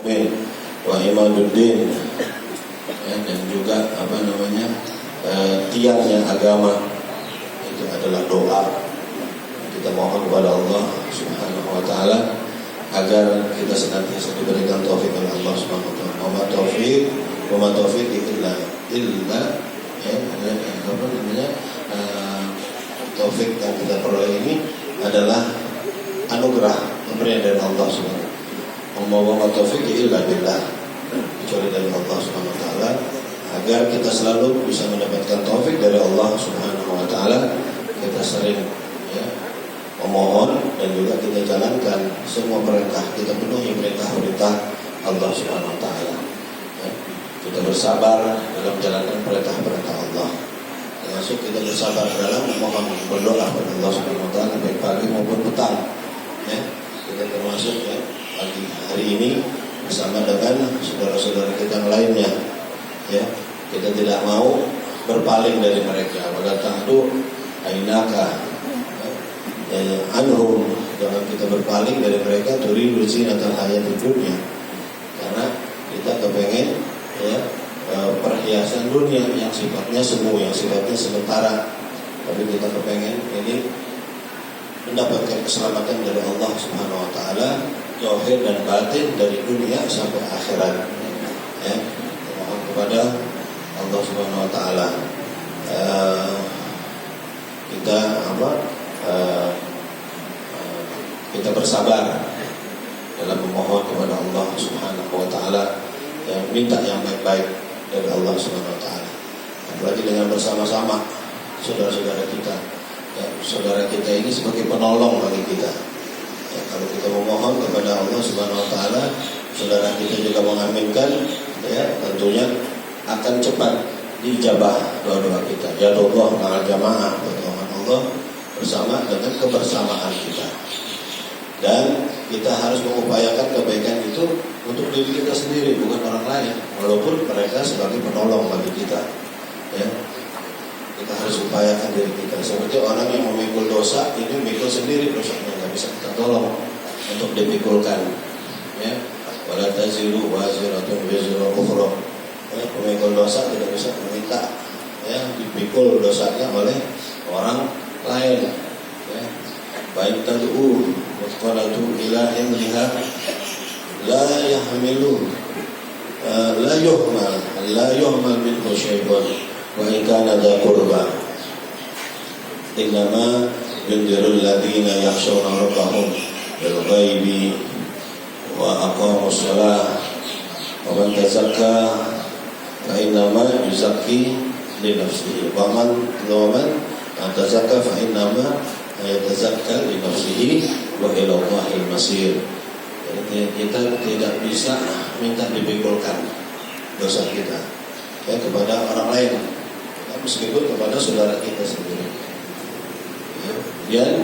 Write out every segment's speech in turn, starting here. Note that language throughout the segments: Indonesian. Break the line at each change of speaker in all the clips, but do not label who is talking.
wa imaduddin, dan juga tiangnya agama itu adalah doa. Kita mohon kepada Allah Subhanahu wa taala agar kita senantiasa diberikan taufik oleh Allah Subhanahu wa taala. Wa ma taufik illa taufik yang kita peroleh ini adalah anugerah pemberian dari Allah Subhanahu wa taala. Wa ma taufik illa billah, kecuali dari Allah Subhanahu wa taala, agar kita selalu bisa mendapatkan taufik dari Allah Subhanahu wa taala. Kita sering memohon dan juga kita jalankan semua perintah, kita penuhi perintah-perintah Allah Subhanahu wa taala. Kita bersabar dalam menjalankan perintah-perintah Allah. Termasuk kita bersabar dalam memohon, berdoa kepada Allah Subhanahu wa taala baik pagi maupun petang. Kita termasuk pagi hari ini bersama dengan saudara-saudara kita yang lainnya. Kita tidak mau berpaling dari mereka. Wala tahdu ainaka anhum, jangan kita berpaling dari mereka turidu zinatal hayatid dunya, karena kita kepengen perhiasan dunia yang sifatnya semu, yang sifatnya sementara. Tapi kita kepengen ini mendapatkan keselamatan dari Allah Subhanahu wa taala, zahir dan batin, dari dunia sampai akhirat. Mohon kepada Allah Subhanahu wa taala kita bersabar dalam memohon kepada Allah Subhanahu wa taala, minta yang baik-baik dari Allah Subhanahu wa taala. Apalagi dengan bersama-sama saudara-saudara kita. Saudara kita ini sebagai penolong bagi kita. Kalau kita memohon kepada Allah Subhanahu wa taala, saudara kita juga mengaminkan, tentunya akan cepat diijabah doa-doa kita. Ya Allah ma'al jamaah, pertolongan Allah bersama dengan kebersamaan kita. Dan kita harus mengupayakan kebaikan itu untuk diri kita sendiri, bukan orang lain, walaupun mereka sebagai penolong bagi kita. Kita harus upayakan diri kita. Seperti orang yang memikul dosa, ini mikul sendiri dosanya, nggak bisa kita tolong untuk dipikulkan. Wala taziru waziratun wizra ukhra. Pemikul dosa tidak bisa meminta dipikul dosanya oleh orang lain. Baik tad'u wa qalatu ila himliha la yahmilu la yuhmal minhu syai'un wa in kana dha qurba innama yunzirul ladzina yakhshawna rabbahum bil ghaibi wa aqamus shalah wa man tazakka fa innama yuzakki li nafsihi wa man tazakka fa innama yatazakka li nafsihi wa ila Allahil masir. Jadi kita tidak bisa minta dipikulkan dosa kita kepada orang lain, meskipun kepada saudara kita sendiri. Dan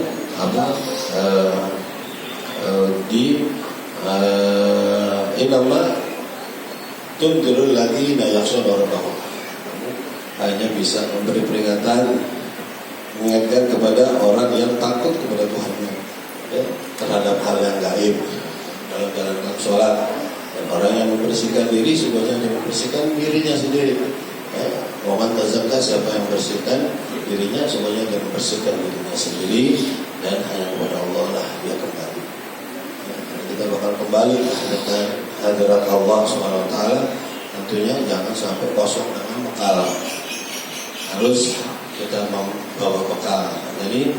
inama tundirul ladzina yakhshawna rabbahum, hanya bisa memberi peringatan, mengingatkan kepada orang yang takut kepada Tuhannya terhadap hal yang gaib dalam menjalankan sholat. Dan orang yang membersihkan diri sebenarnya membersihkan dirinya sendiri. Mohon tazakka, siapa yang membersihkan dirinya sebenarnya dia membersihkan dirinya sendiri, dan hanya kepada Allah lah dia kembali. Kita bakal kembali dengan hadirat Allah Subhanahu wa taala. Tentunya jangan sampai kosong dengan bekal. Harus kita membawa bekal. Jadi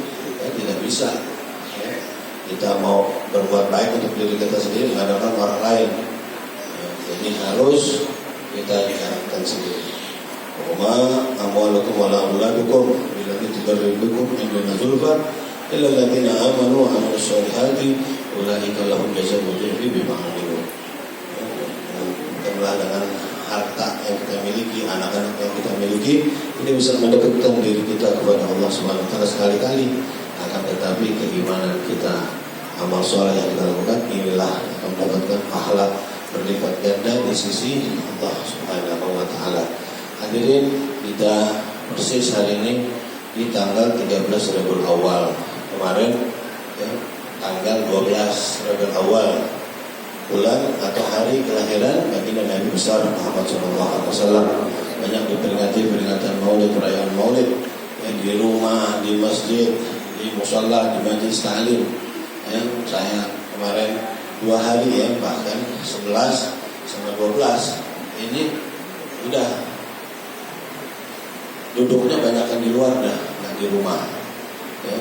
tidak bisa kita mau berbuat baik untuk diri kita sendiri mengandalkan orang lain. Jadi harus kita jalankan sendiri. Wa amwalukum wa auladukum billati tuqarribukum indana zulfa illa alladziina aamanu wa 'amilus shalihati ulaika lahum jazaa'ul dhifri bima 'amilu. Dengan harta yang kita miliki, anak-anak yang kita miliki, ini bisa mendekatkan diri kita kepada Allah Subhanahu wa taala sekali-kali. Akan tetapi keimanan kita, amal soleh yang kita lakukan, inilah akan mendapatkan pahala berlipat ganda di sisi Allah Subhanahu wa taala. Hadirin, kita persis hari ini di tanggal 13 Rabiul Awal. Kemarin tanggal 12 Rabiul Awal bulan atau hari kelahiran baginda Nabi besar Muhammad SAW. Banyak diperingati peringatan Maulid, perayaan Maulid ya, di rumah, di masjid, di musalla, di majelis ta'lim. Ya, saya kemarin 2 hari ya, bahkan 11 sama 12 ini udah duduknya banyakkan di luar dah, nggak di rumah. Ya,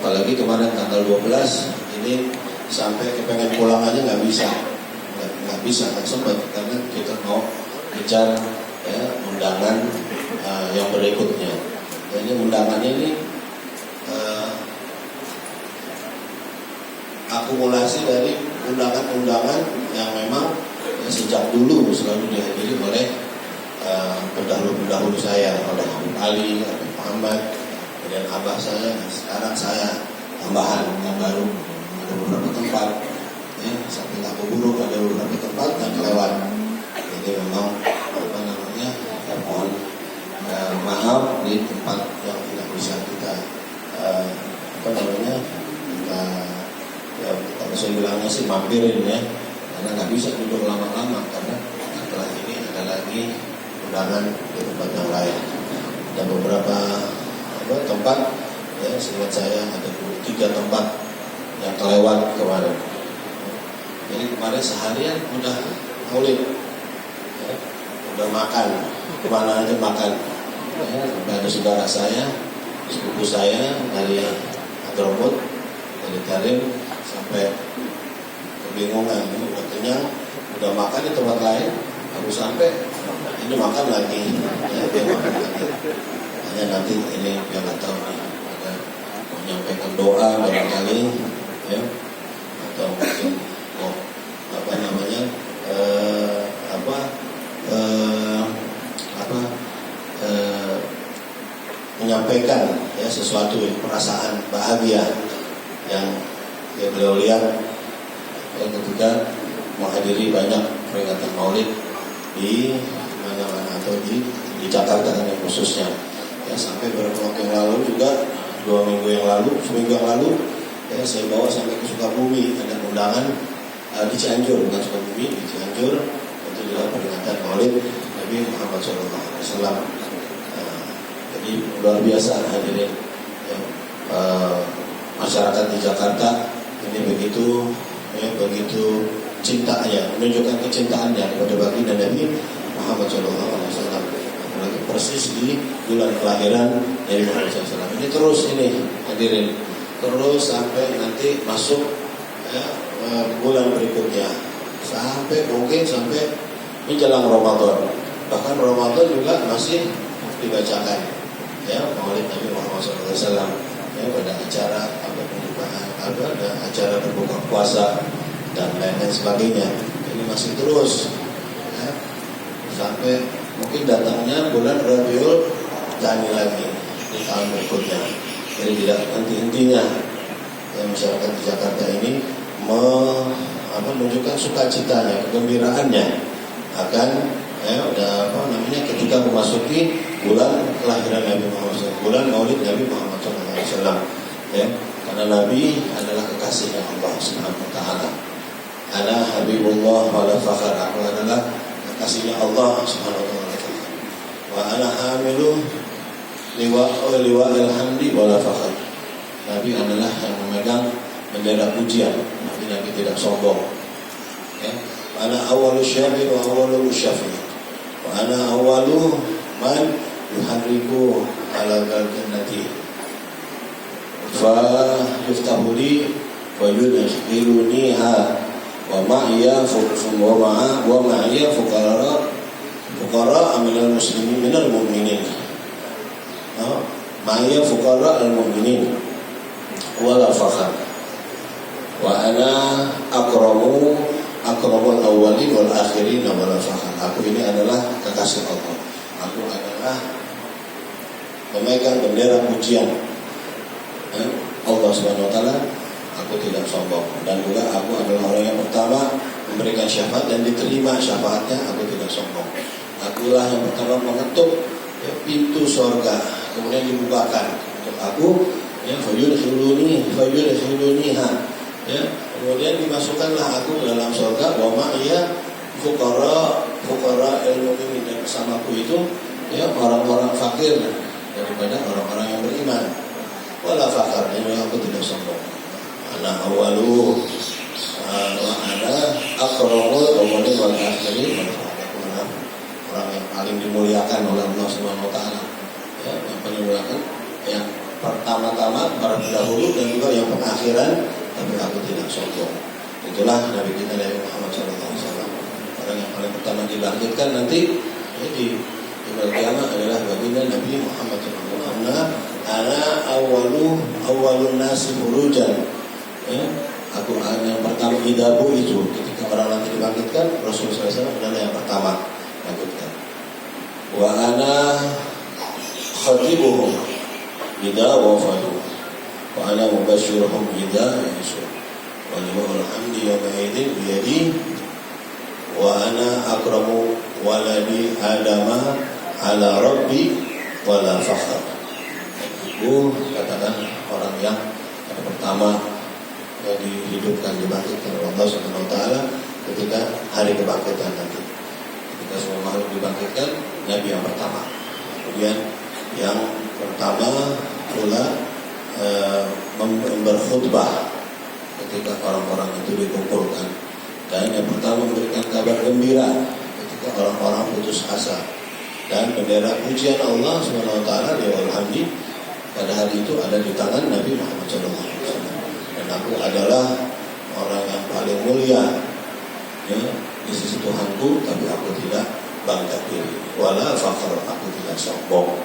apalagi kemarin tanggal 12 ini sampai kepengen pulang aja nggak bisa, nggak sempat karena kita mau bicara ya, undangan yang berikutnya. Jadi undangannya ini akumulasi dari undangan-undangan yang memang ya, sejak dulu selalu dihadiri oleh pendahulu saya, oleh Habib Ali, Habib Muhammad, dan abah saya. Sekarang saya tambahan yang baru, ada beberapa tempat ya, sampai nggak keburu, ada beberapa tempat yang kelewat. Jadi memang apa namanya ya, mohon maaf di tempat yang tidak bisa kita apa namanya kita ya, kalau saya bilangnya sih mampirin ya, karena nggak bisa duduk lama-lama karena setelah ini ada lagi undangan di tempat yang lain. Ada beberapa tempat ya, seingat saya ada 3 tempat yang kelewat kemarin. Jadi kemarin seharian udah maulid ya, udah makan, kemana aja makan ya, ada saudara saya, sepupu saya dari Hadramut, dari Karim, sampai kebingungan, ini udah kenyang, udah makan di tempat lain, baru sampai ini makan lagi, ya dia makan lagi. Hanya nanti ini dia nggak tahu nih, ada menyampaikan doa barangkali, ya, atau mungkin apa namanya menyampaikan ya sesuatu perasaan bahagia yang ya beliau lihat ya, ketika menghadiri banyak peringatan Maulid di mana-mana atau di Jakarta kan khususnya ya, sampai beberapa waktu yang lalu juga 2 minggu yang lalu, seminggu yang lalu ya, saya bawa sampai ke Sukabumi, ada undangan di Cianjur, bukan Sukabumi, di Cianjur, itu juga peringatan Maulid Nabi Muhammad SAW. Jadi luar biasa hadirin ya, masyarakat di Jakarta ini begitu ya, begitu cintanya, menunjukkan kecintaannya kepada baginda Nabi Muhammad SAW. Apalagi persis di bulan kelahiran Nabi Muhammad SAW. Ini terus ini hadirin, terus sampai nanti masuk ya, bulan berikutnya, sampai mungkin sampai menjelang Ramadan. Bahkan Ramadan juga masih dibacakan ya Maulid Nabi Muhammad SAW ya, pada acara pembukaan, ada acara berbuka puasa dan lain-lain sebagainya. Ini masih terus ya, sampai mungkin datangnya bulan Rabiul Tsani lagi di tahun berikutnya. Jadi tidak henti-hentinya ya, masyarakat di Jakarta ini menunjukkan sukacitanya, kegembiraannya akan ya, udah apa namanya ketika memasuki bulan kelahiran Nabi Muhammad SAW, bulan Maulid Nabi Muhammad SAW ya, karena Nabi adalah kekasihnya Allah Subhanahu Wa Taala. Ana Habibullah wala fakhar, aku adalah kekasihnya Allah Subhanahu Wa Taala. Wa ana hamilu liwa alhamdi wala fakhar. Nabi adalah yang memegang bendera pujian. Nabi tidak sombong. Ya. Ana awwalu syafi'in wa awwalu musyafi'in. Wa ana awwalu man yuharriku ala jannati. Fa yuftahu li wa yudkhiluniha wa ma'iya fuqara minal muslimin minal mu'minin. Ma'iya fuqara al mu'minin wala fakhar. Wa ana akramul awwalin wal akhirin wala fakhar. Aku ini adalah kekasih Allah. Aku adalah pemegang bendera pujian Allah Subhanahu Wa Taala. Aku tidak sombong, dan juga aku adalah orang yang pertama memberikan syafaat dan diterima syafaatnya. Aku tidak sombong. Akulah yang pertama mengetuk ya, pintu surga, kemudian dibukakan untuk aku. Ya, fayudkhiluniha. Ya, Kemudian dimasukkanlah aku ke dalam surga, wa ma'iyya fuqara ilmu ini, dan bersamaku itu ya orang-orang fakir daripada orang-orang yang beriman. Wala fakar, ini aku tidak sombong. Ana awalu wa ana akramul awwalin wal akhirin. Orang yang paling dimuliakan oleh Allah Subhanahu wa taala. Ya, yang paling dimuliakan, yang pertama-tama, para pendahulu, dan juga yang pengakhiran, tapi aku tidak sombong. Itulah Nabi kita Nabi Muhammad SAW. Orang yang paling pertama dibangkitkan nanti di kiamat adalah baginda Nabi Muhammad SAW. Ana awwalun nasi furujan. Ya, aku yang pertama hidabu itu. Ketika orang nanti dibangkitkan, Rasulullah SAW adalah yang pertama dibangkitkan. Wa ana khatibuhum idza wafadu wa ana mubasysyiruhum idza yasu wa liwa'ul hamdi yawma idzin bi yadi wa ana akramu waladi adama ala rabbi wala fakhr. Aku katakan orang yang pertama yang dihidupkan, dibangkitkan oleh Allah Subhanahu wa taala ketika hari kebangkitan nanti. Ketika semua makhluk dibangkitkan, Nabi yang pertama. Kemudian yang pertama pula berkhutbah ketika orang-orang itu dikumpulkan, dan yang pertama memberikan kabar gembira ketika orang-orang putus asa, dan bendera pujian Allah Subhanahu wa taala liwa'ul hamdi pada hari itu ada di tangan Nabi Muhammad SAW. Dan aku adalah orang yang paling mulia ya, di sisi Tuhanku, tapi aku tidak bangga diri. Wala fakhr, aku tidak sombong.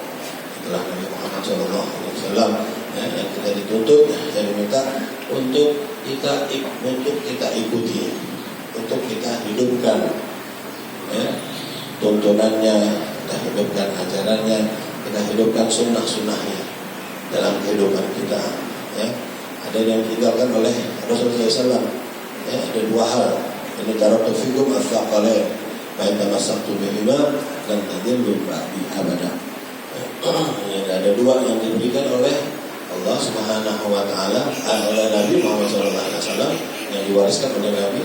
Itulah Nabi Muhammad SAW ya, yang kita dituntut, yang diminta untuk kita ikuti, untuk kita hidupkan ya, tuntunannya, kita hidupkan ajarannya, kita hidupkan sunnah-sunnahnya dalam kehidupan kita ya. Ada yang ditinggalkan oleh Rasulullah SAW ya, ada dua hal. Ini taraktu fikum as-saqalain fa in tamassaktum bihima lan tadillu ba'di abada. Ada dua yang diberikan oleh Allah Subhanahu wa taala oleh Nabi Muhammad SAW yang diwariskan oleh Nabi.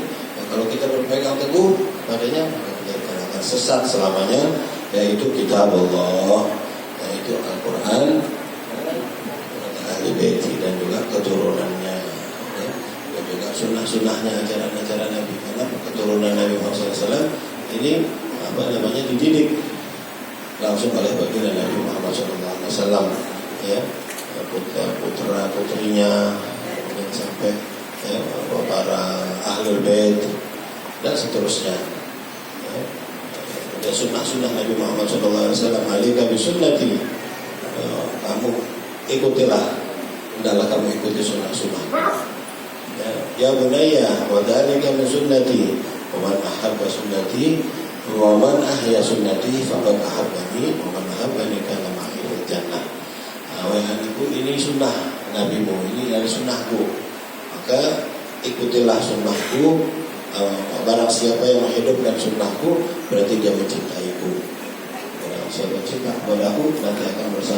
Kalau kita berpegang teguh padanya, kita akan sesat selamanya, yaitu kitab Allah, yaitu Al-Qur'an, ahli bait dan juga keturunannya ya, dan juga sunnah-sunnahnya, ajaran-ajaran Nabi. Karena keturunan Nabi Muhammad SAW ini dididik langsung oleh baginda Nabi Muhammad SAW ya, putra putrinya sampai ya, para ahli bait dan seterusnya ya. Dan sunnah-sunnah Nabi Muhammad SAW, alika bi sunnati, kamu ikutilah, hendaklah kamu ikuti sunnah-sunnah ya bunayya wa dzalika min sunnati wa man ahabba sunnati wa man ahya sunnati faqad ahabbani wa man ahabbani kana ma'i fil jannah. Wahai anakku, ini sunnah nabimu, ini dari sunnahku, maka ikutilah sunnahku. Barang siapa yang menghidupkan sunnahku berarti dia mencintaiku. Barang siapa cinta kepadaku nanti akan bersama